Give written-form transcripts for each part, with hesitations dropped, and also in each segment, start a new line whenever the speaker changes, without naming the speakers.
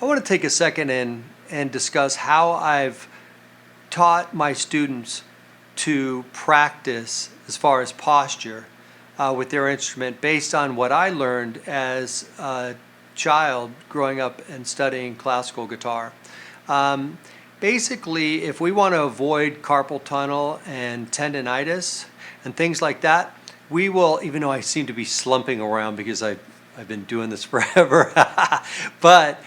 I want to take a second and discuss how I've taught my students to practice as far as posture with their instrument based on what I learned as a child growing up and studying classical guitar. Basically, if we want to avoid carpal tunnel and tendonitis and things like that, we will, even though I seem to be slumping around because I've been doing this forever, but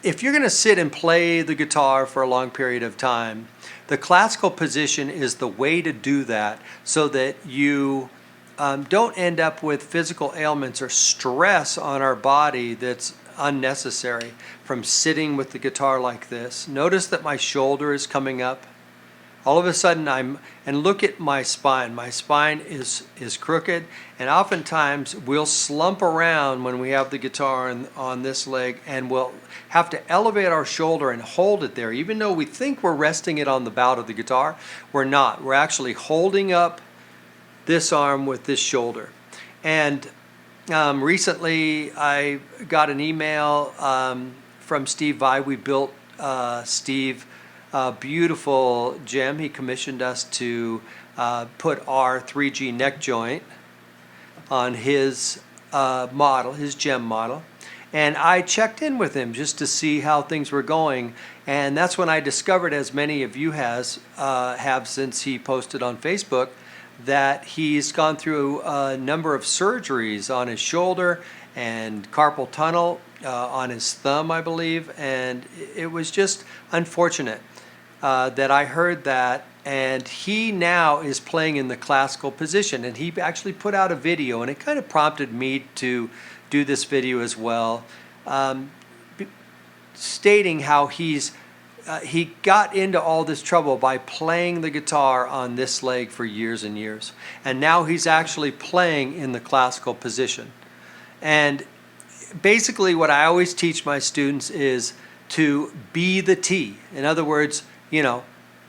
if you're going to sit and play the guitar for a long period of time, the classical position is the way to do that so that you don't end up with physical ailments or stress on our body that's unnecessary from sitting with the guitar like this. Notice that my shoulder is coming up. All of a sudden and look at my spine. My spine is crooked, and oftentimes we'll slump around when we have the guitar on this leg, and we'll have to elevate our shoulder and hold it there. Even though we think we're resting it on the bout of the guitar, we're not. We're actually holding up this arm with this shoulder. And recently I got an email from Steve Vai. We built Steve a beautiful gem. He commissioned us to put our 3G neck joint on his model, his gem model. And I checked in with him just to see how things were going. And that's when I discovered, as many of you have since he posted on Facebook, that he's gone through a number of surgeries on his shoulder and carpal tunnel on his thumb, I believe. And it was just unfortunate that I heard that, and he now is playing in the classical position, and he actually put out a video, and it kind of prompted me to do this video as well, stating how he got into all this trouble by playing the guitar on this leg for years and years, and now he's actually playing in the classical position. And basically what I always teach my students is to be the T. In other words,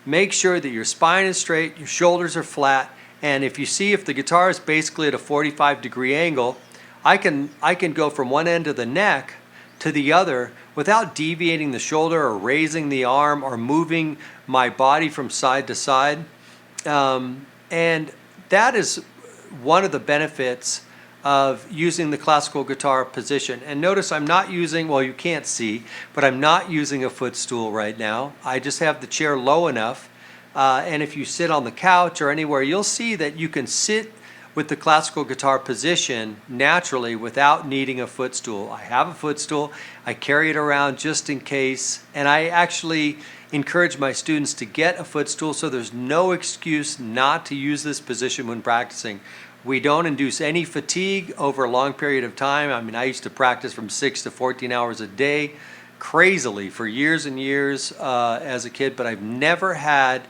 make sure that your spine is straight, your shoulders are flat, and if you see if the guitar is basically at a 45-degree angle, I can go from one end of the neck to the other without deviating the shoulder or raising the arm or moving my body from side to side. And that is one of the benefits of using the classical guitar position. And notice I'm not using, well, you can't see, but I'm not using a footstool right now. I just have the chair low enough. And if you sit on the couch or anywhere, you'll see that you can sit with the classical guitar position naturally without needing a footstool. I have a footstool. I carry it around just in case. And I actually encourage my students to get a footstool so there's no excuse not to use this position when practicing. We don't induce any fatigue over a long period of time. I mean, I used to practice from 6 to 14 hours a day crazily for years and years as a kid, but I've never had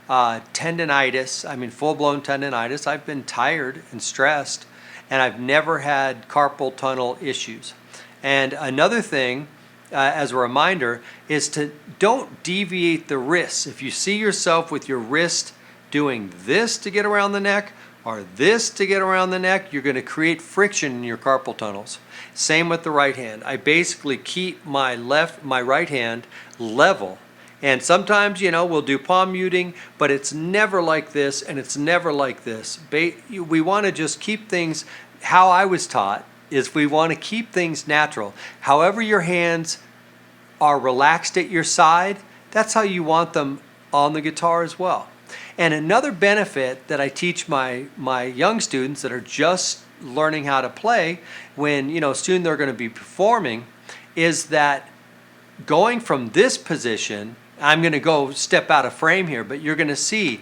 tendonitis, I mean full-blown tendonitis. I've been tired and stressed, and I've never had carpal tunnel issues. And another thing, as a reminder, is to don't deviate the wrists. If you see yourself with your wrist doing this to get around the neck, or this to get around the neck, you're going to create friction in your carpal tunnels. Same with the right hand. I basically keep my right hand level. And sometimes, we'll do palm muting, but it's never like this and it's never like this. We want to just keep things, how I was taught, is we want to keep things natural. However your hands are relaxed at your side, that's how you want them on the guitar as well. And another benefit that I teach my young students that are just learning how to play, when soon they're going to be performing, is that going from this position, I'm going to go step out of frame here, but you're going to see,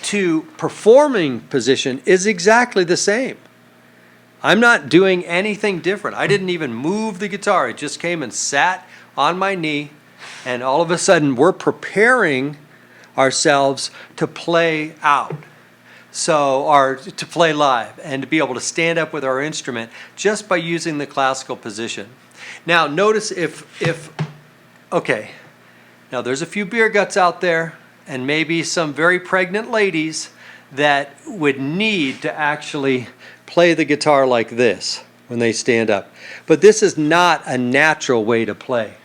to performing position is exactly the same. I'm not doing anything different. I didn't even move the guitar. It just came and sat on my knee, and all of a sudden we're preparing ourselves to play out, or to play live, and to be able to stand up with our instrument just by using the classical position. Now notice okay, now there's a few beer guts out there, and maybe some very pregnant ladies that would need to actually play the guitar like this. when they stand up. But this is not a natural way to play.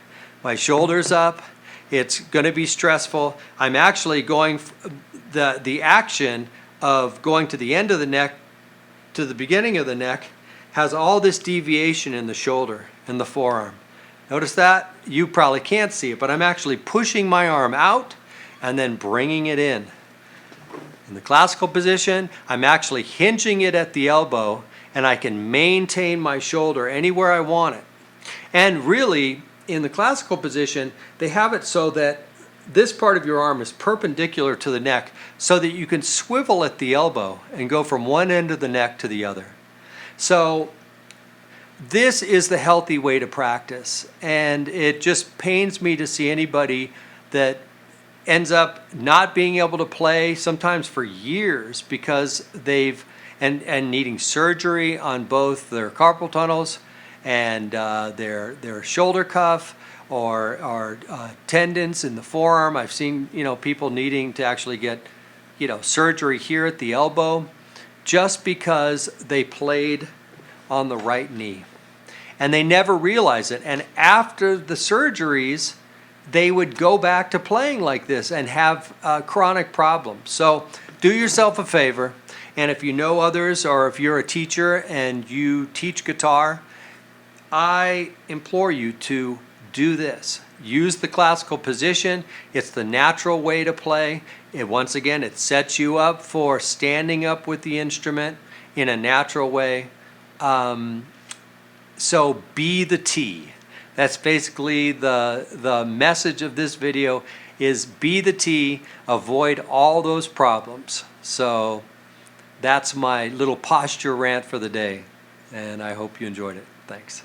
My shoulder's up. It's going to be stressful. I'm actually going, the action of going to the end of the neck to the beginning of the neck has all this deviation in the shoulder and the forearm. Notice that? You probably can't see it, but I'm actually pushing my arm out and then bringing it in. In the classical position, I'm actually hinging it at the elbow, and I can maintain my shoulder anywhere I want it. And really, in the classical position, they have it so that this part of your arm is perpendicular to the neck so that you can swivel at the elbow and go from one end of the neck to the other. So this is the healthy way to practice, and it just pains me to see anybody that ends up not being able to play sometimes for years because they've and needing surgery on both their carpal tunnels and their shoulder cuff or tendons in the forearm. I've seen people needing to actually get surgery here at the elbow just because they played on the right knee. And they never realize it. And after the surgeries, they would go back to playing like this and have chronic problems. So do yourself a favor, and if you know others or if you're a teacher and you teach guitar, I implore you to do this. Use the classical position. It's the natural way to play. Once again, it sets you up for standing up with the instrument in a natural way. So be the T. That's basically the message of this video is be the T, avoid all those problems. So that's my little posture rant for the day, and I hope you enjoyed it. Thanks.